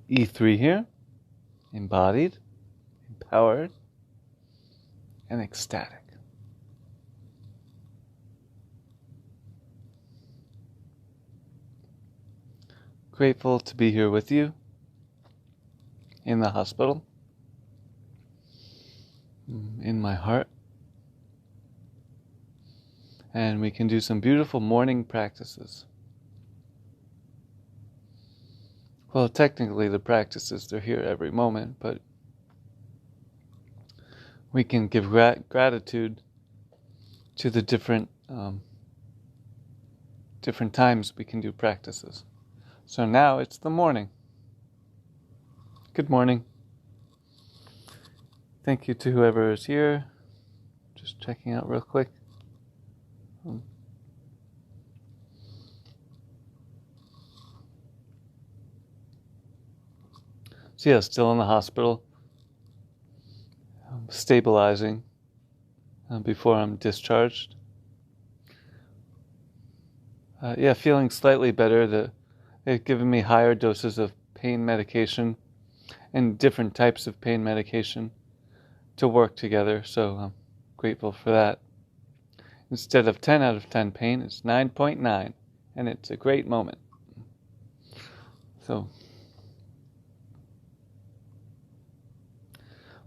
E3 here, embodied, empowered, and ecstatic. Grateful to be here with you in the hospital, in my heart. And we can do some beautiful morning practices. Well, technically the practices, they're here every moment, but we can give gratitude to the different times we can do practices. So now it's the morning. Good morning. Thank you to whoever is here. Just checking out real quick. So yeah, still in the hospital, stabilizing before I'm discharged. Feeling slightly better. They've given me higher doses of pain medication and different types of pain medication to work together, so I'm grateful for that. Instead of 10 out of 10 pain, it's 9.9, and it's a great moment. So,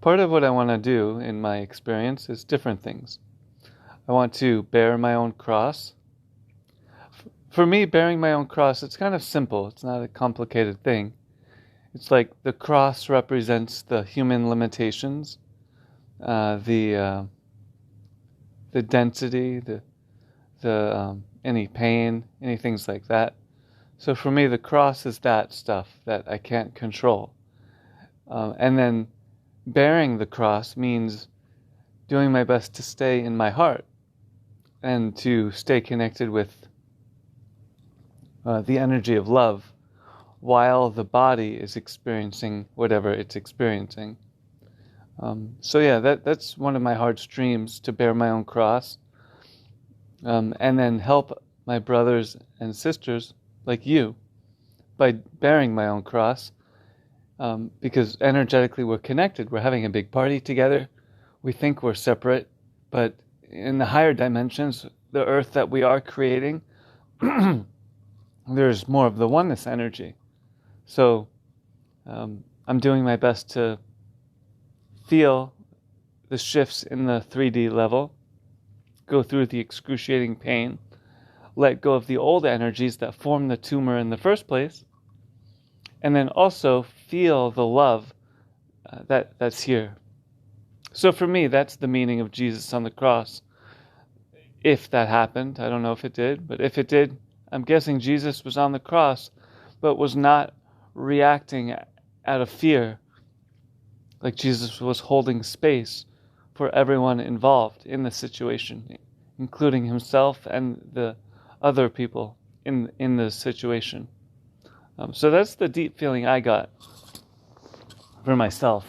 part of what I want to do in my experience is different things. I want to bear my own cross. For me, bearing my own cross, it's kind of simple. It's not a complicated thing. It's like the cross represents the human limitations, the density, any pain, any things like that. So for me, the cross is that stuff that I can't control. And then bearing the cross means doing my best to stay in my heart and to stay connected with the energy of love while the body is experiencing whatever it's experiencing. That's one of my hard streams, to bear my own cross, and then help my brothers and sisters like you by bearing my own cross, because energetically we're connected. We're having a big party together. We think we're separate, but in the higher dimensions, the earth that we are creating, there's more of the oneness energy. So I'm doing my best to feel the shifts in the 3D level, go through the excruciating pain, let go of the old energies that formed the tumor in the first place, and then also feel the love that's here. So for me, that's the meaning of Jesus on the cross. If that happened, I don't know if it did, but if it did, I'm guessing Jesus was on the cross, but was not reacting out of fear, like Jesus was holding space for everyone involved in the situation, including himself and the other people in the situation. So that's the deep feeling I got for myself.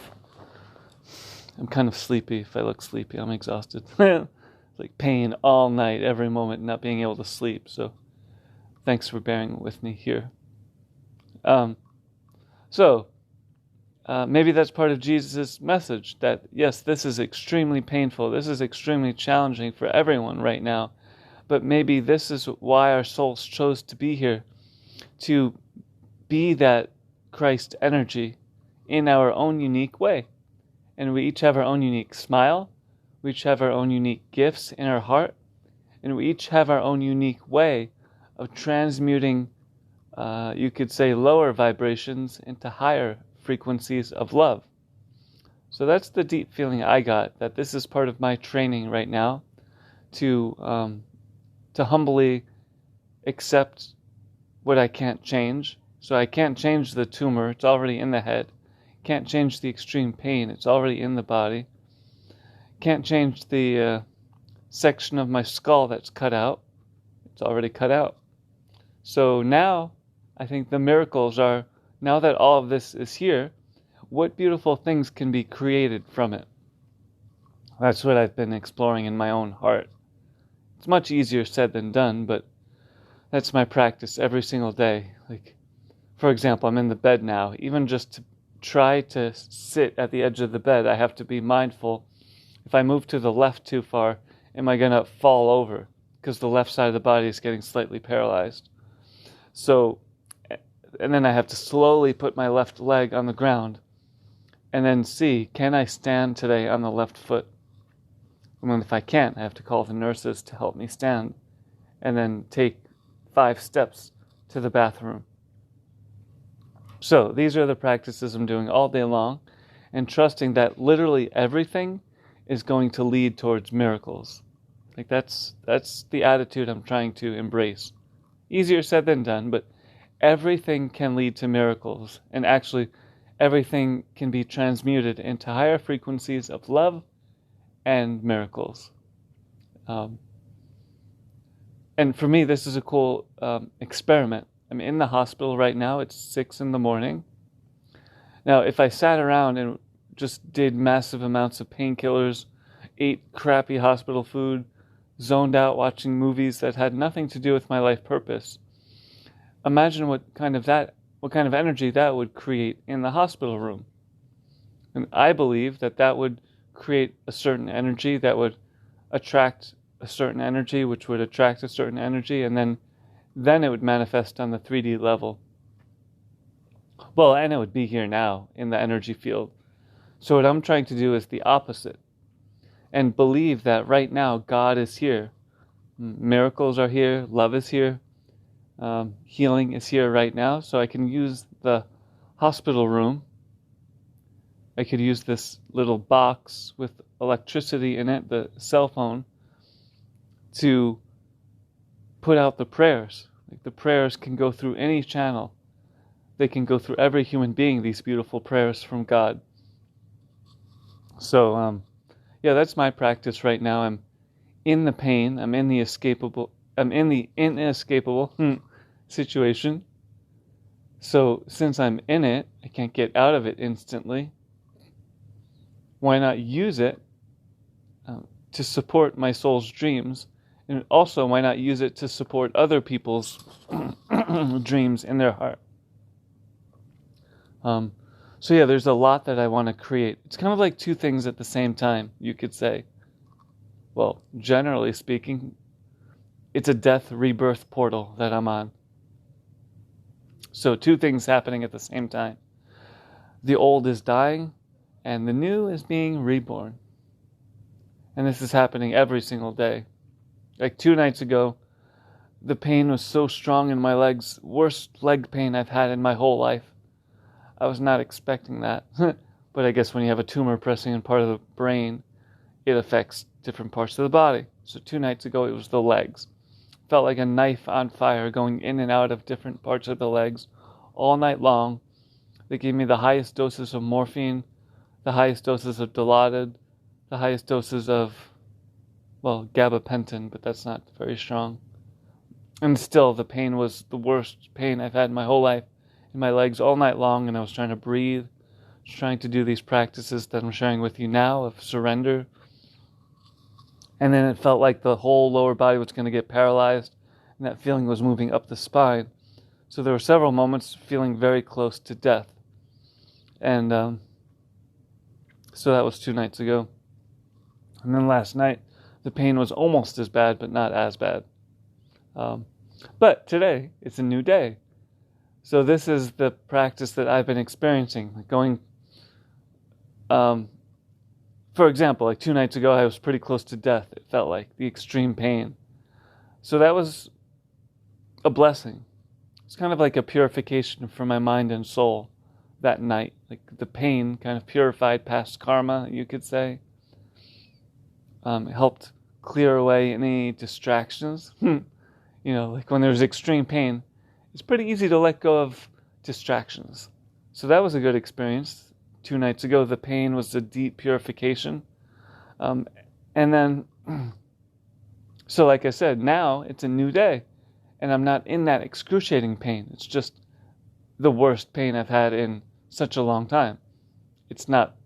I'm kind of sleepy. If I look sleepy, I'm exhausted. Like pain all night, every moment, not being able to sleep. So thanks for bearing with me here. Maybe that's part of Jesus' message, that yes, this is extremely painful, this is extremely challenging for everyone right now, but maybe this is why our souls chose to be here, to be that Christ energy in our own unique way. And we each have our own unique smile, we each have our own unique gifts in our heart, and we each have our own unique way of transmuting, you could say, lower vibrations into higher frequencies of love. So that's the deep feeling I got, that this is part of my training right now, to humbly accept what I can't change. So I can't change the tumor, it's already in the head. Can't change the extreme pain, it's already in the body. Can't change the section of my skull that's cut out, it's already cut out. So now, I think the miracles are, now that all of this is here, what beautiful things can be created from it? That's what I've been exploring in my own heart. It's much easier said than done, but that's my practice every single day. Like, For example, I'm in the bed now. Even just to try to sit at the edge of the bed, I have to be mindful. If I move to the left too far, am I going to fall over? Because the left side of the body is getting slightly paralyzed. So, and then I have to slowly put my left leg on the ground and then see, can I stand today on the left foot? And then if I can't, I have to call the nurses to help me stand and then take 5 steps to the bathroom. So these are the practices I'm doing all day long, and trusting that literally everything is going to lead towards miracles. Like that's the attitude I'm trying to embrace. Easier said than done, but everything can lead to miracles, and actually everything can be transmuted into higher frequencies of love and miracles. And for me, this is a cool experiment. I'm in the hospital right now. It's 6 a.m. Now, if I sat around and just did massive amounts of painkillers, ate crappy hospital food, zoned out watching movies that had nothing to do with my life purpose, imagine what kind of energy that would create in the hospital room. And I believe that would create a certain energy that would attract a certain energy, which would attract a certain energy, and then it would manifest on the 3D level. Well, and it would be here now in the energy field. So what I'm trying to do is the opposite, and believe that right now God is here. Miracles are here, love is here, healing is here right now. So I can use the hospital room. I could use this little box with electricity in it, the cell phone, to put out the prayers. Like the prayers can go through any channel. They can go through every human being, these beautiful prayers from God. So, that's my practice right now. I'm in the pain. I'm in the inescapable situation. So, since I'm in it, I can't get out of it instantly. Why not use it to support my soul's dreams? And also, why not use it to support other people's dreams in their heart? There's a lot that I want to create. It's kind of like 2 things at the same time, you could say. Well, generally speaking, it's a death rebirth portal that I'm on. So 2 things happening at the same time. The old is dying, and the new is being reborn. And this is happening every single day. Like 2 nights ago, the pain was so strong in my legs, worst leg pain I've had in my whole life. I was not expecting that. But I guess when you have a tumor pressing in part of the brain, it affects different parts of the body. So 2 nights ago, it was the legs. Felt like a knife on fire going in and out of different parts of the legs all night long. They gave me the highest doses of morphine, the highest doses of Dilaudid, the highest doses of, gabapentin, but that's not very strong. And still, the pain was the worst pain I've had in my whole life in my legs all night long, and I was trying to breathe, trying to do these practices that I'm sharing with you now of surrender. And then it felt like the whole lower body was going to get paralyzed, and that feeling was moving up the spine. So there were several moments feeling very close to death. And so that was 2 nights ago. And then last night, the pain was almost as bad, but not as bad. But today, it's a new day. So this is the practice that I've been experiencing. Like going, for example, like 2 nights ago, I was pretty close to death. It felt like the extreme pain. So that was a blessing. It's kind of like a purification for my mind and soul that night. Like the pain kind of purified past karma, you could say. It helped clear away any distractions. Like when there's extreme pain, it's pretty easy to let go of distractions. So that was a good experience. 2 nights ago, the pain was a deep purification. And then, so like I said, now it's a new day. And I'm not in that excruciating pain. It's just the worst pain I've had in such a long time. It's not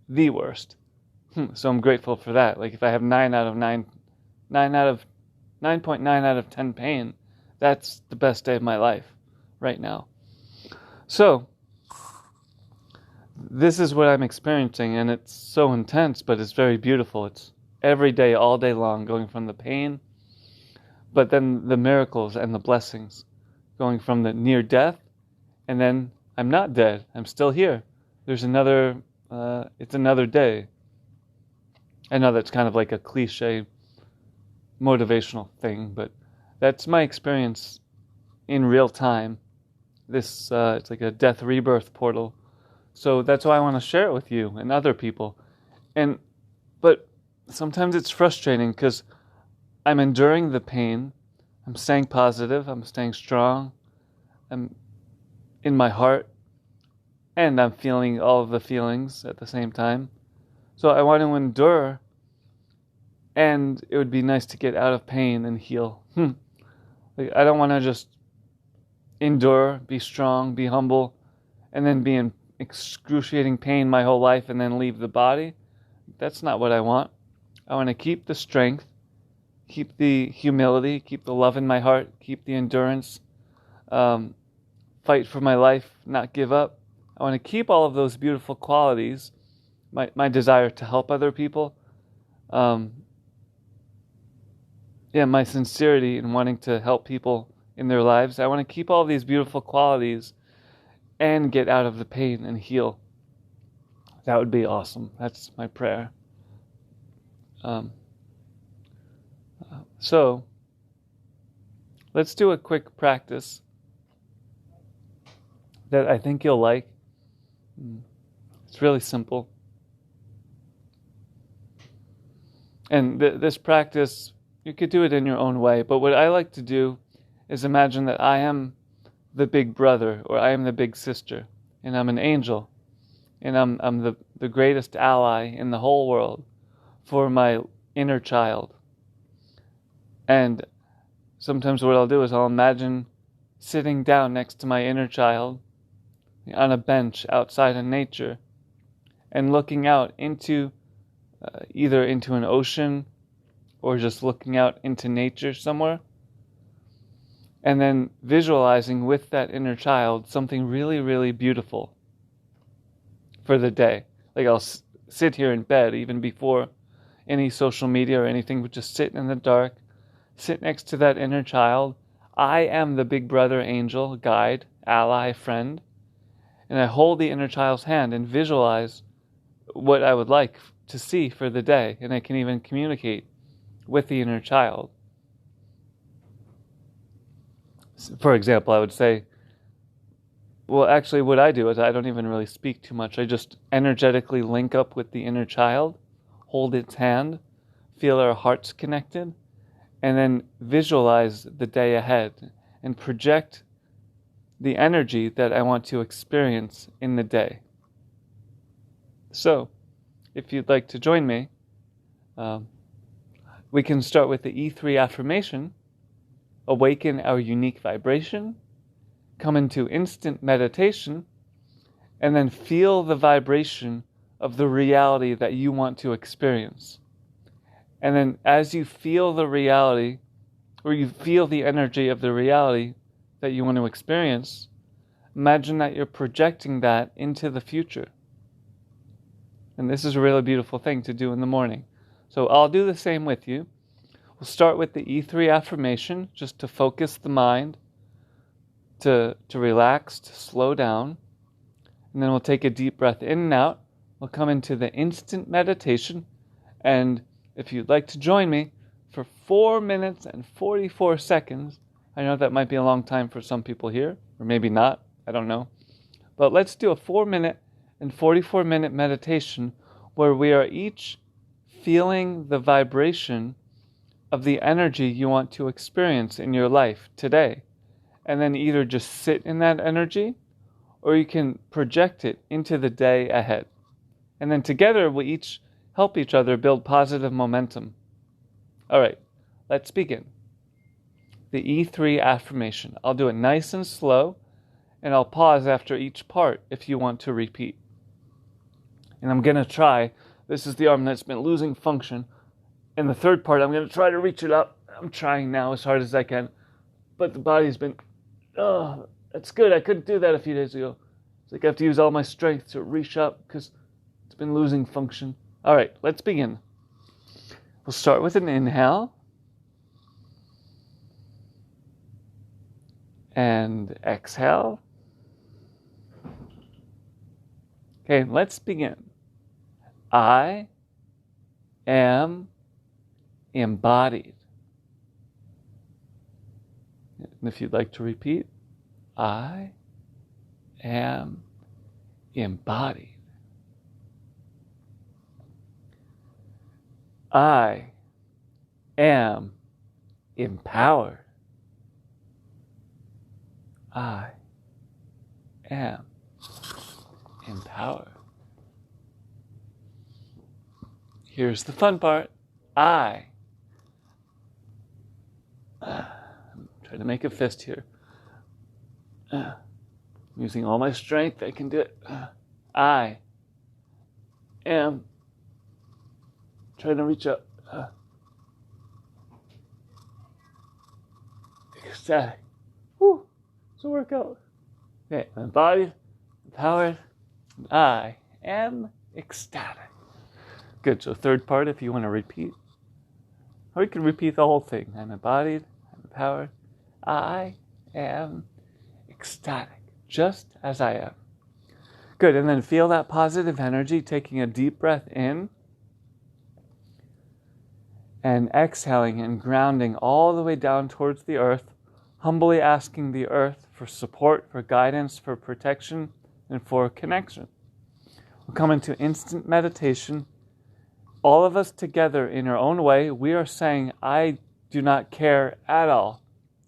the worst. So I'm grateful for that. Like if I have 9.9 out of 10 pain, that's the best day of my life right now. So, this is what I'm experiencing, and it's so intense, but it's very beautiful. It's every day, all day long, going from the pain, but then the miracles and the blessings, going from the near death, and then I'm not dead. I'm still here. There's it's another day. I know that's kind of like a cliche motivational thing, but that's my experience in real time. It's like a death rebirth portal. So that's why I want to share it with you and other people. But sometimes it's frustrating because I'm enduring the pain. I'm staying positive. I'm staying strong. I'm in my heart. And I'm feeling all of the feelings at the same time. So I want to endure. And it would be nice to get out of pain and heal. Like, I don't want to just endure, be strong, be humble, and then be in excruciating pain my whole life and then leave the body. That's not what I want. I want to keep the strength, keep the humility, keep the love in my heart, keep the endurance, fight for my life, not give up. I want to keep all of those beautiful qualities, my desire to help other people, my sincerity in wanting to help people in their lives. I want to keep all these beautiful qualities and get out of the pain and heal. That would be awesome. That's my prayer. So, let's do a quick practice that I think you'll like. It's really simple. And this practice, you could do it in your own way, but what I like to do is imagine that I am the big brother, or I am the big sister, and I'm an angel, and I'm the greatest ally in the whole world for my inner child. And sometimes what I'll do is I'll imagine sitting down next to my inner child on a bench outside in nature and looking out into either into an ocean or just looking out into nature somewhere. And then visualizing with that inner child something really, really beautiful for the day. Like I'll sit here in bed even before any social media or anything, but just sit in the dark, sit next to that inner child. I am the big brother angel, guide, ally, friend. And I hold the inner child's hand and visualize what I would like to see for the day. And I can even communicate with the inner child. For example, I would say, well, actually what I do is I don't even really speak too much. I just energetically link up with the inner child, hold its hand, feel our hearts connected, and then visualize the day ahead and project the energy that I want to experience in the day. So, if you'd like to join me, we can start with the E3 affirmation. Awaken our unique vibration, come into instant meditation, and then feel the vibration of the reality that you want to experience. And then as you feel the reality, or you feel the energy of the reality that you want to experience, imagine that you're projecting that into the future. And this is a really beautiful thing to do in the morning. So I'll do the same with you. We'll start with the E3 affirmation, just to focus the mind, to relax, to slow down. And then we'll take a deep breath in and out. We'll come into the instant meditation. And if you'd like to join me for 4 minutes and 44 seconds, I know that might be a long time for some people here, or maybe not, I don't know. But let's do a 4-minute and 44-minute meditation where we are each feeling the vibration of the energy you want to experience in your life today. And then either just sit in that energy, or you can project it into the day ahead. And then together we each help each other build positive momentum. All right, let's begin. The E3 affirmation. I'll do it nice and slow, and I'll pause after each part if you want to repeat. And I'm going to try, this is the arm that's been losing function. In the third part, I'm going to try to reach it up. I'm trying now as hard as I can. But the body's been That's good. I couldn't do that a few days ago. It's like I have to use all my strength to reach up because it's been losing function. All right, let's begin. We'll start with an inhale. And exhale. Okay, let's begin. I am embodied. And if you'd like to repeat, I am embodied. I am empowered. I am empowered. Here's the fun part. I'm trying to make a fist here. Using all my strength, I can do it. I am trying to reach up. Ecstatic. Woo! It's a workout. Okay, I'm embodied, empowered, and I am ecstatic. Good, so third part if you want to repeat. Or you can repeat the whole thing. I'm embodied, I'm empowered, I am ecstatic, just as I am. Good, and then feel that positive energy, taking a deep breath in and exhaling and grounding all the way down towards the earth, humbly asking the earth for support, for guidance, for protection, and for connection. We'll come into instant meditation. All of us together in our own way, we are saying, I do not care at all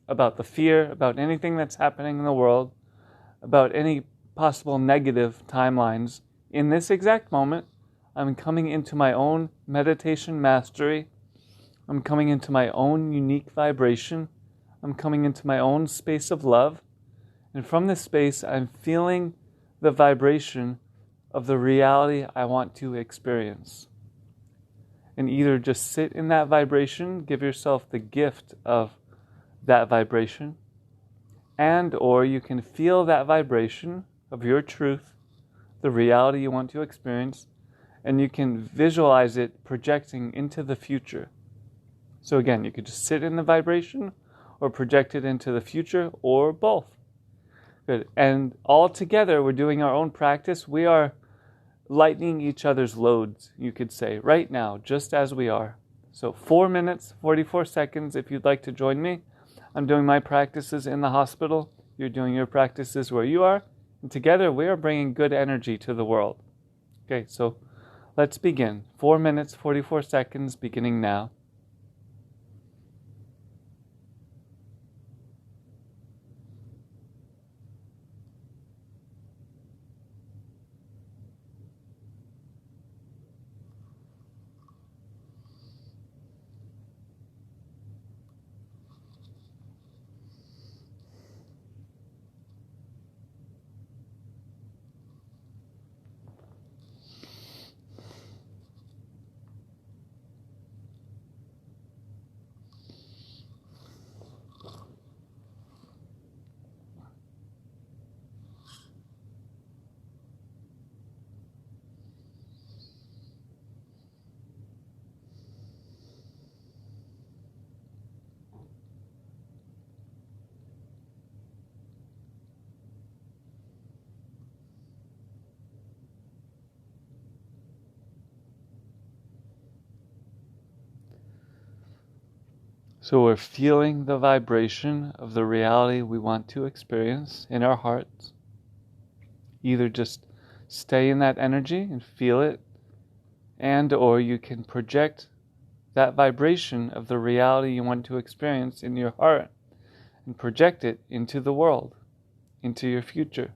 about the fear, about anything that's happening in the world, about any possible negative timelines. In this exact moment, I'm coming into my own meditation mastery. I'm coming into my own unique vibration. I'm coming into my own space of love. And from this space, I'm feeling the vibration of the reality I want to experience. And either just sit in that vibration, give yourself the gift of that vibration, and or you can feel that vibration of your truth, the reality you want to experience, and you can visualize it projecting into the future. So again, you could just sit in the vibration or project it into the future or both. Good. And all together, we're doing our own practice. We are lightening each other's loads, you could say, right now, just as we are. So 4 minutes, 44 seconds if you'd like to join me. I'm doing my practices in the hospital. You're doing your practices where you are. And together, we are bringing good energy to the world. Okay, so let's begin. 4 minutes, 44 seconds, beginning now. So we're feeling the vibration of the reality we want to experience in our hearts. Either just stay in that energy and feel it, and or you can project that vibration of the reality you want to experience in your heart and project it into the world, into your future.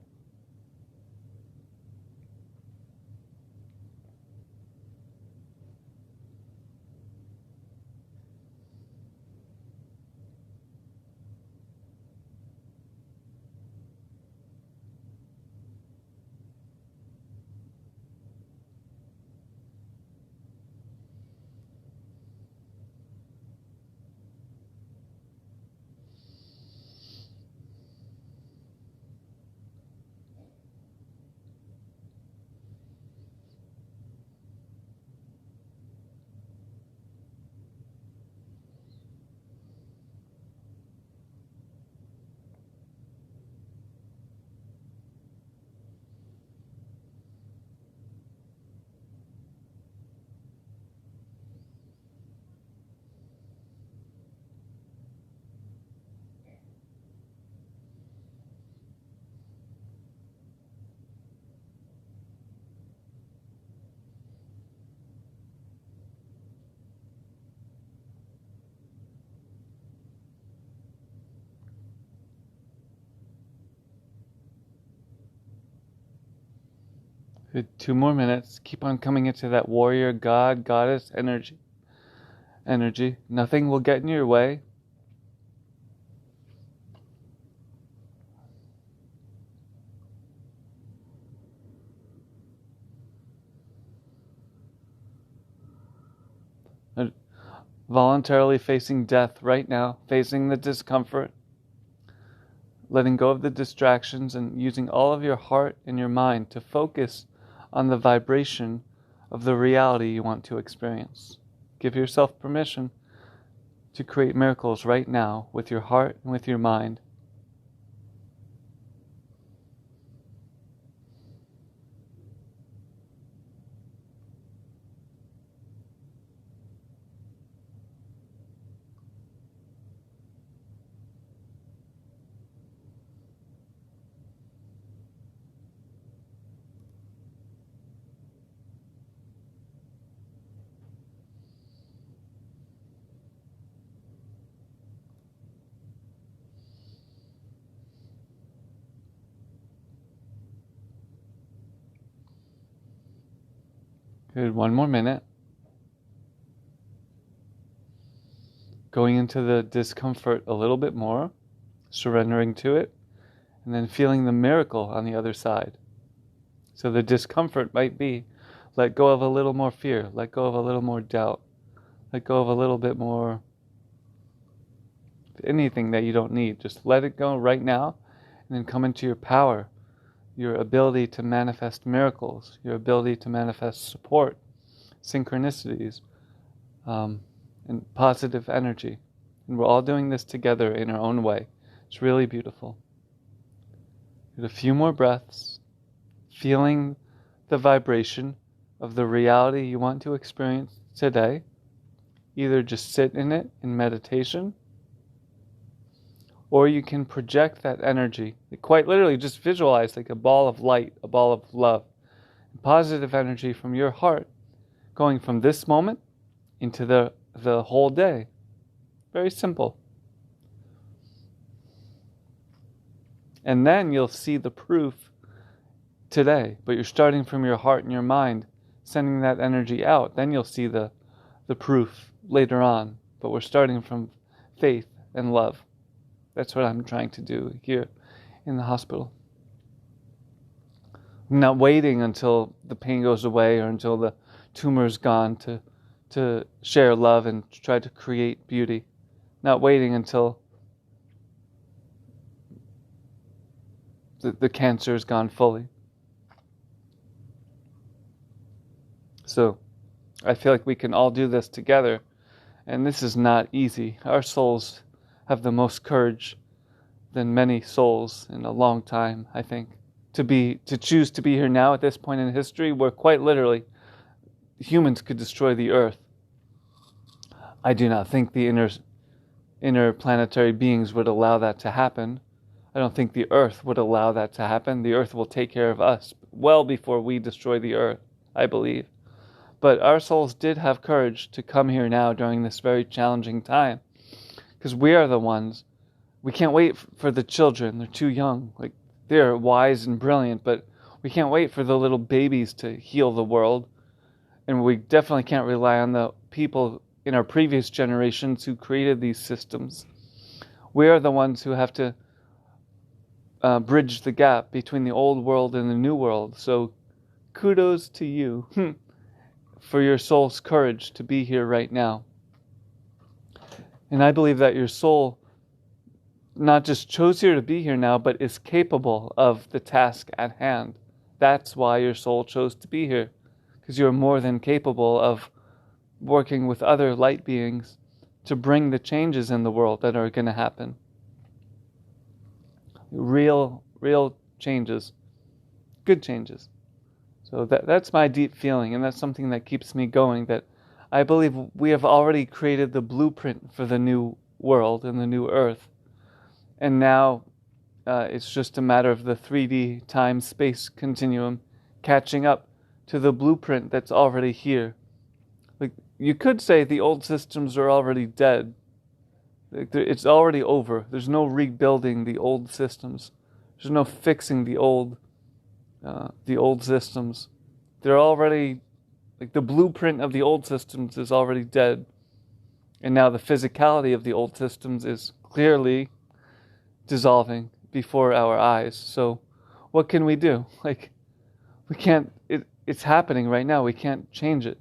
Good. 2 more minutes. Keep on coming into that warrior, God, goddess energy. Nothing will get in your way. Voluntarily facing death right now, facing the discomfort, letting go of the distractions, and using all of your heart and your mind to focus on the vibration of the reality you want to experience. Give yourself permission to create miracles right now with your heart and with your mind. Good. 1 more minute. Going into the discomfort a little bit more, surrendering to it, and then feeling the miracle on the other side. So the discomfort might be, let go of a little more fear, let go of a little more doubt, let go of a little bit more anything that you don't need. Just let it go right now, and then come into your power, your ability to manifest miracles, your ability to manifest support, synchronicities, and positive energy. And we're all doing this together in our own way. It's really beautiful. Get a few more breaths, feeling the vibration of the reality you want to experience today. Either just sit in it in meditation, or you can project that energy. Quite literally, just visualize like a ball of light, a ball of love, positive energy from your heart, going from this moment into the whole day. Very simple. And then you'll see the proof today, but you're starting from your heart and your mind, sending that energy out. Then you'll see the proof later on. But we're starting from faith and love. That's what I'm trying to do here in the hospital. I'm not waiting until the pain goes away or until the tumor's gone to share love and try to create beauty. Not waiting until the cancer is gone fully. So I feel like we can all do this together, and this is not easy. Our souls have the most courage than many souls in a long time, I think. To choose to be here now at this point in history, where quite literally humans could destroy the earth. I do not think the interplanetary beings would allow that to happen. I don't think the earth would allow that to happen. The earth will take care of us well before we destroy the earth, I believe. But our souls did have courage to come here now during this very challenging time. Because we are the ones. We can't wait for the children. They're too young. Like, they're wise and brilliant, but we can't wait for the little babies to heal the world. And we definitely can't rely on the people in our previous generations who created these systems. We are the ones who have to bridge the gap between the old world and the new world. So kudos to you for your soul's courage to be here right now. And I believe that your soul not just chose here to be here now, but is capable of the task at hand. That's why your soul chose to be here, because you're more than capable of working with other light beings to bring the changes in the world that are going to happen. Real changes. Good changes. So that's my deep feeling, and that's something that keeps me going, that I believe we have already created the blueprint for the new world and the new earth. And now it's just a matter of the 3D time-space continuum catching up to the blueprint that's already here. Like, you could say the old systems are already dead. It's already over. There's no rebuilding the old systems. There's no fixing the old systems. they're already, like the blueprint of the old systems is already dead. And now the physicality of the old systems is clearly dissolving before our eyes. So what can we do? Like, we can't, it's happening right now. We can't change it.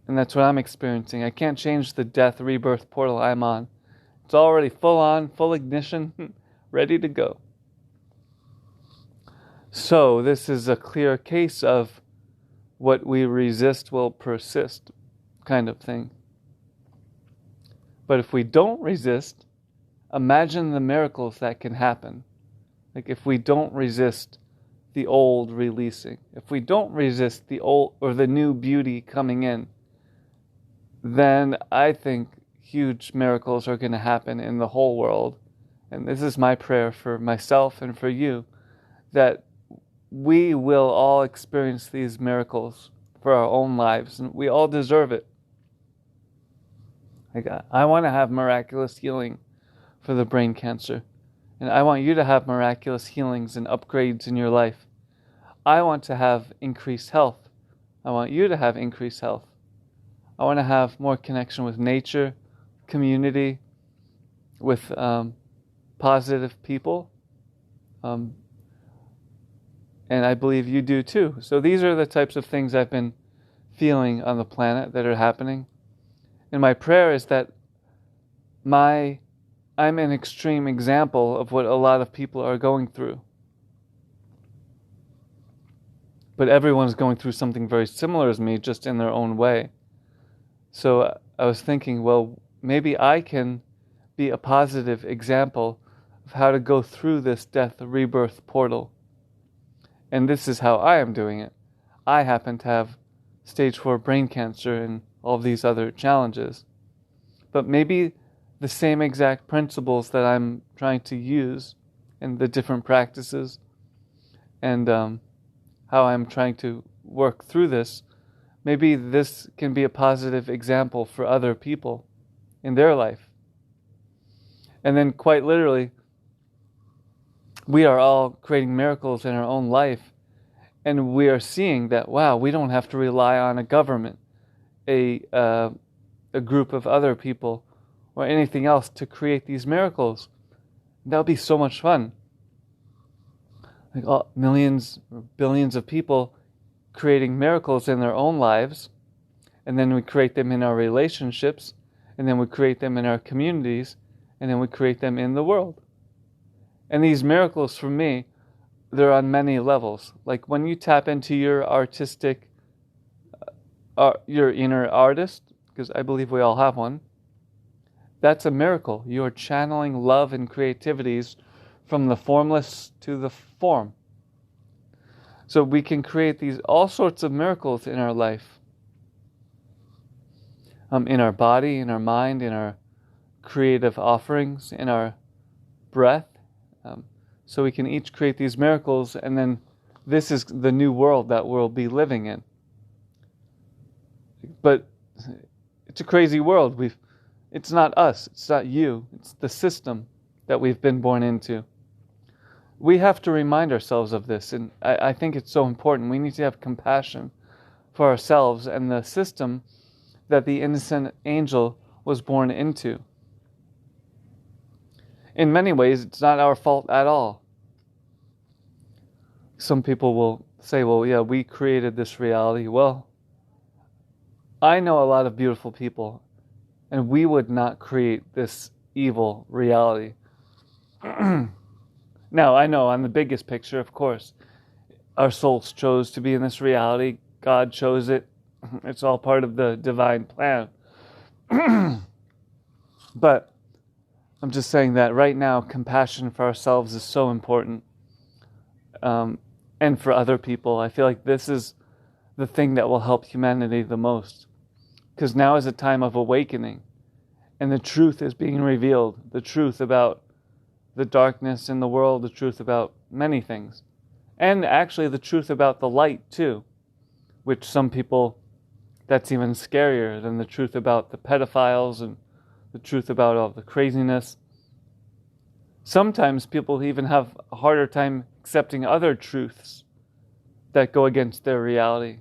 And that's what I'm experiencing. I can't change the death rebirth portal I'm on. It's already full on, full ignition, ready to go. So this is a clear case of what we resist will persist kind of thing. But if we don't resist, imagine the miracles that can happen. Like if we don't resist the old releasing, if we don't resist the old or the new beauty coming in, then I think huge miracles are going to happen in the whole world. And this is my prayer for myself and for you, that we will all experience these miracles for our own lives, and we all deserve it. Like, I want to have miraculous healing for the brain cancer, and I want you to have miraculous healings and upgrades in your life. I want to have increased health. I want you to have increased health. I want to have more connection with nature, community, with positive people. And I believe you do too. So these are the types of things I've been feeling on the planet that are happening. And my prayer is that I'm an extreme example of what a lot of people are going through. But everyone's going through something very similar as me, just in their own way. So I was thinking, well, maybe I can be a positive example of how to go through this death rebirth portal. And this is how I am doing it. I happen to have stage 4 brain cancer and all these other challenges. But maybe the same exact principles that I'm trying to use in the different practices and how I'm trying to work through this, maybe this can be a positive example for other people in their life. And then quite literally, we are all creating miracles in our own life, and we are seeing that, wow, we don't have to rely on a government, a group of other people, or anything else to create these miracles. That would be so much fun. Like millions or billions of people creating miracles in their own lives, and then we create them in our relationships, and then we create them in our communities, and then we create them in the world. And these miracles, for me, they're on many levels. Like when you tap into your artistic, your inner artist, because I believe we all have one, that's a miracle. You're channeling love and creativities from the formless to the form. So we can create these all sorts of miracles in our life. In our body, in our mind, in our creative offerings, in our breath. So we can each create these miracles, and then this is the new world that we'll be living in. But it's a crazy world. It's not us, it's not you, it's the system that we've been born into. We have to remind ourselves of this, and I think it's so important. We need to have compassion for ourselves and the system that the innocent angel was born into. In many ways, it's not our fault at all. Some people will say, well, yeah, we created this reality. Well, I know a lot of beautiful people, and we would not create this evil reality. Now, I know on the biggest picture, of course, our souls chose to be in this reality. God chose it. It's all part of the divine plan. But I'm just saying that right now, compassion for ourselves is so important. And for other people. I feel like this is the thing that will help humanity the most. Because now is a time of awakening. And the truth is being revealed. The truth about the darkness in the world. The truth about many things. And actually the truth about the light too. Which some people, that's even scarier than the truth about the pedophiles and the truth about all the craziness. Sometimes people even have a harder time accepting other truths that go against their reality.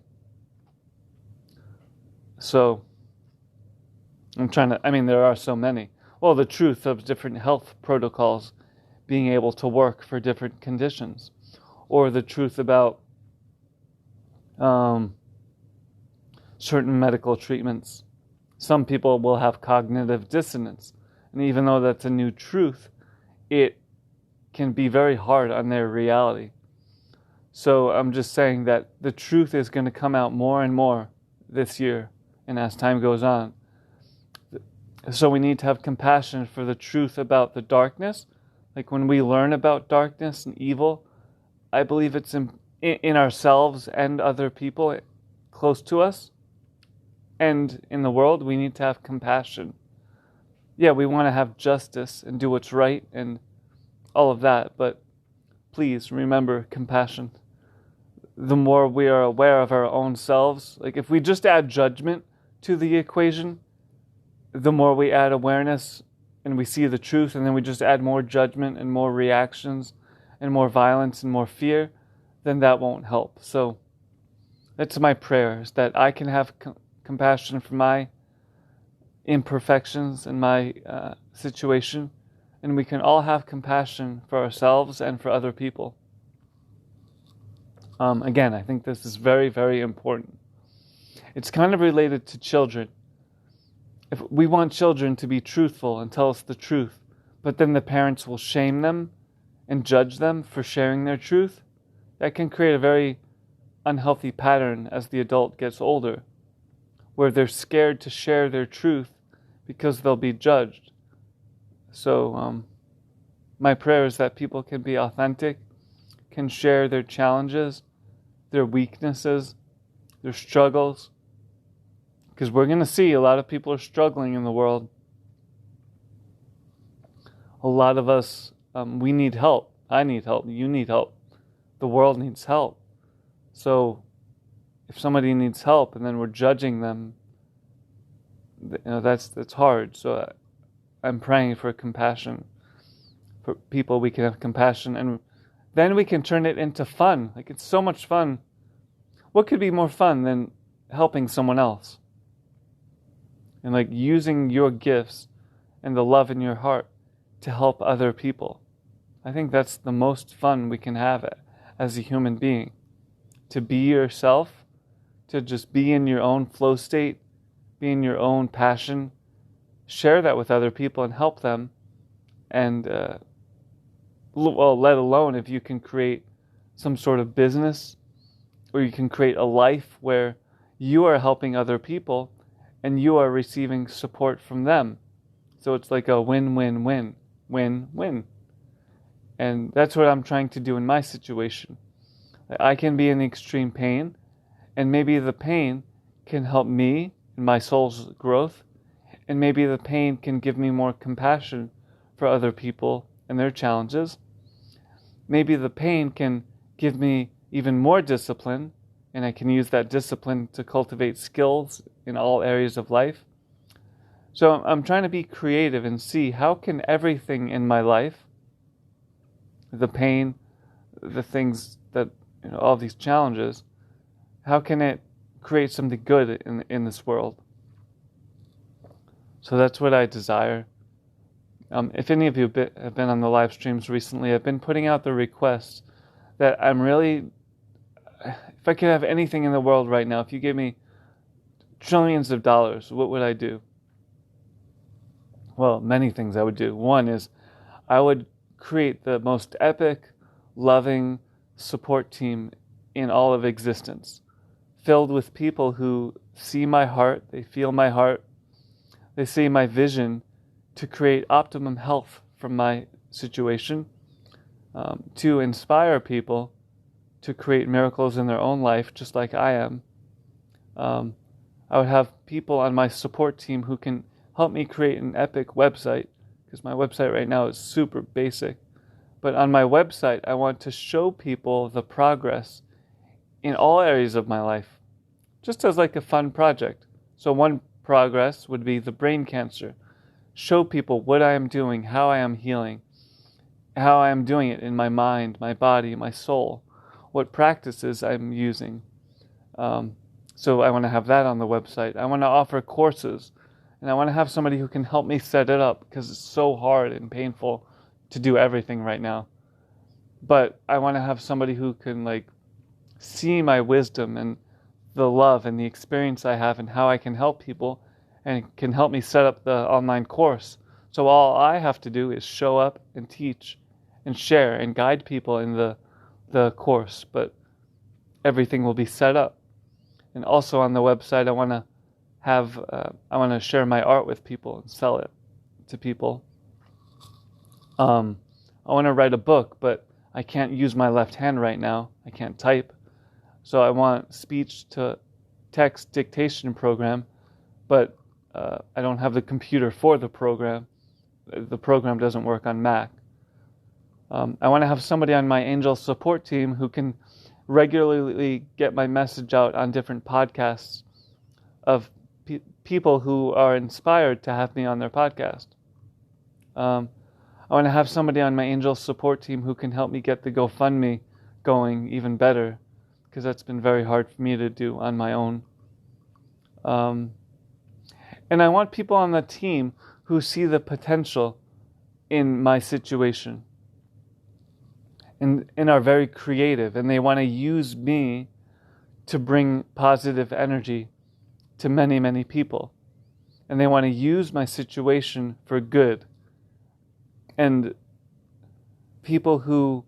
So there are so many. Well, the truth of different health protocols being able to work for different conditions, or the truth about certain medical treatments. Some people will have cognitive dissonance, and even though that's a new truth, it can be very hard on their reality. So I'm just saying that the truth is going to come out more and more this year and as time goes on. So we need to have compassion for the truth about the darkness. Like when we learn about darkness and evil, I believe it's in ourselves and other people close to us and in the world. We need to have compassion. Yeah, we want to have justice and do what's right and all of that, but please remember compassion. The more we are aware of our own selves, like if we just add judgment to the equation, the more we add awareness and we see the truth, and then we just add more judgment and more reactions and more violence and more fear, then that won't help. So that's my prayer, is that I can have compassion for my imperfections and my situation, and we can all have compassion for ourselves and for other people. Again, I think this is very, very important. It's kind of related to children. If we want children to be truthful and tell us the truth, but then the parents will shame them and judge them for sharing their truth, that can create a very unhealthy pattern as the adult gets older, where they're scared to share their truth because they'll be judged. So my prayer is that people can be authentic, can share their challenges, their weaknesses, their struggles, because we're going to see a lot of people are struggling in the world. A lot of us, we need help. I need help. You need help. The world needs help. So if somebody needs help and then we're judging them, that's hard. So I'm praying for compassion. For people, we can have compassion, and then we can turn it into fun. Like, it's so much fun. What could be more fun than helping someone else? And like using your gifts and the love in your heart to help other people. I think that's the most fun we can have as a human being. To be yourself, to just be in your own flow state, be in your own passion, share that with other people and help them. And let alone if you can create some sort of business, or you can create a life where you are helping other people and you are receiving support from them. So it's like a win-win-win, win-win. And that's what I'm trying to do in my situation. I can be in extreme pain, and maybe the pain can help me in my soul's growth, and maybe the pain can give me more compassion for other people and their challenges. Maybe the pain can give me even more discipline, and I can use that discipline to cultivate skills in all areas of life. So I'm trying to be creative and see how can everything in my life, the pain, the things that, all these challenges, how can it create something good in this world? So that's what I desire. If any of you have been on the live streams recently, I've been putting out the request that I'm really, if I could have anything in the world right now, if you gave me trillions of dollars, what would I do? Well, many things I would do. One is I would create the most epic, loving support team in all of existence, filled with people who see my heart, they feel my heart, they see my vision to create optimum health from my situation, to inspire people to create miracles in their own life, just like I am. I would have people on my support team who can help me create an epic website, because my website right now is super basic. But on my website, I want to show people the progress in all areas of my life, just as like a fun project. So one progress would be the brain cancer. Show people what I am doing, how I am healing, how I am doing it in my mind, my body, my soul. what practices I'm using. So I want to have that on the website. I want to offer courses, and I want to have somebody who can help me set it up, because it's so hard and painful to do everything right now. But I want to have somebody who can see my wisdom and the love and the experience I have and how I can help people, and can help me set up the online course. So all I have to do is show up and teach and share and guide people in the course, but everything will be set up. And also on the website, I want to share my art with people and sell it to people. I want to write a book, but I can't use my left hand right now. I can't type. So I want speech to text dictation program, but I don't have the computer for the program. The program doesn't work on Mac. I want to have somebody on my angel support team who can regularly get my message out on different podcasts of people who are inspired to have me on their podcast. I want to have somebody on my angel support team who can help me get the GoFundMe going even better, because that's been very hard for me to do on my own. And I want people on the team who see the potential in my situation and are very creative, and they want to use me to bring positive energy to many, many people. And they want to use my situation for good. And people who,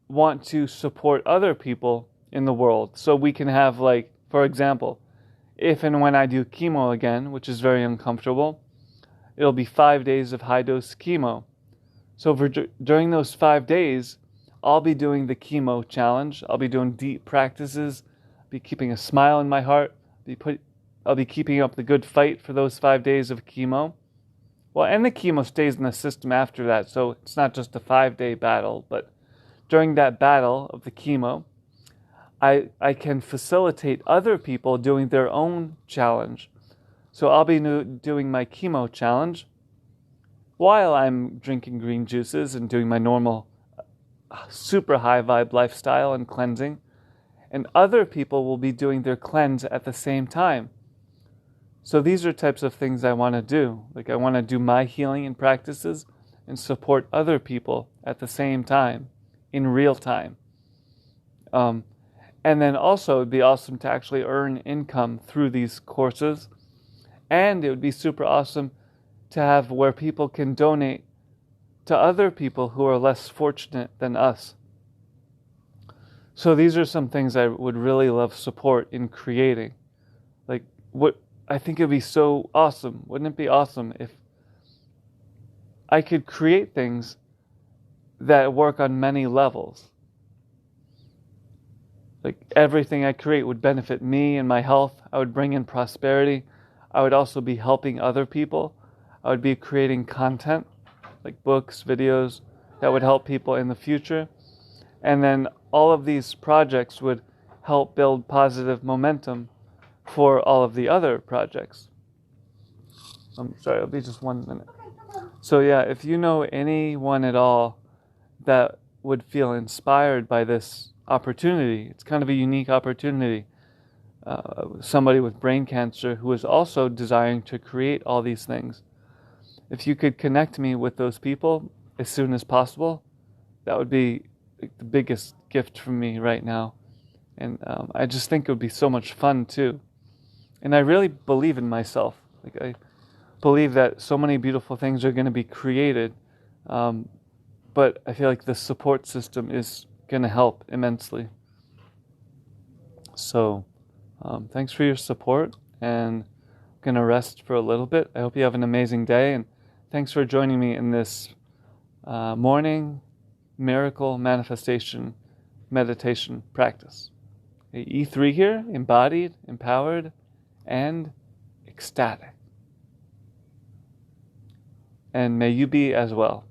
want to support other people in the world. So we can have, for example, if and when I do chemo again, which is very uncomfortable, it'll be 5 days of high-dose chemo. So during those 5 days, I'll be doing the chemo challenge. I'll be doing deep practices, be keeping a smile in my heart, I'll be keeping up the good fight for those 5 days of chemo. Well, and the chemo stays in the system after that, so it's not just a 5-day battle, but during that battle of the chemo, I can facilitate other people doing their own challenge. So I'll be doing my chemo challenge while I'm drinking green juices and doing my normal super high vibe lifestyle and cleansing. And other people will be doing their cleanse at the same time. So these are types of things I want to do. I want to do my healing and practices and support other people at the same time, in real time. And then also it would be awesome to actually earn income through these courses. And it would be super awesome to have where people can donate to other people who are less fortunate than us. So these are some things I would really love support in creating. What I think it'd be so awesome. Wouldn't it be awesome if I could create things that work on many levels? Everything I create would benefit me and my health. I would bring in prosperity. I would also be helping other people. I would be creating content, like books, videos, that would help people in the future. And then all of these projects would help build positive momentum for all of the other projects. I'm sorry, it'll be just 1 minute. So yeah, if you know anyone at all that would feel inspired by this opportunity, it's kind of a unique opportunity. Somebody with brain cancer who is also desiring to create all these things. If you could connect me with those people as soon as possible, that would be the biggest gift from me right now. And I just think it would be so much fun too. And I really believe in myself. I believe that so many beautiful things are going to be created. But I feel like the support system is going to help immensely. So thanks for your support, and I'm going to rest for a little bit. I hope you have an amazing day, and thanks for joining me in this morning miracle manifestation meditation practice. E3 here, embodied, empowered, and ecstatic. And may you be as well.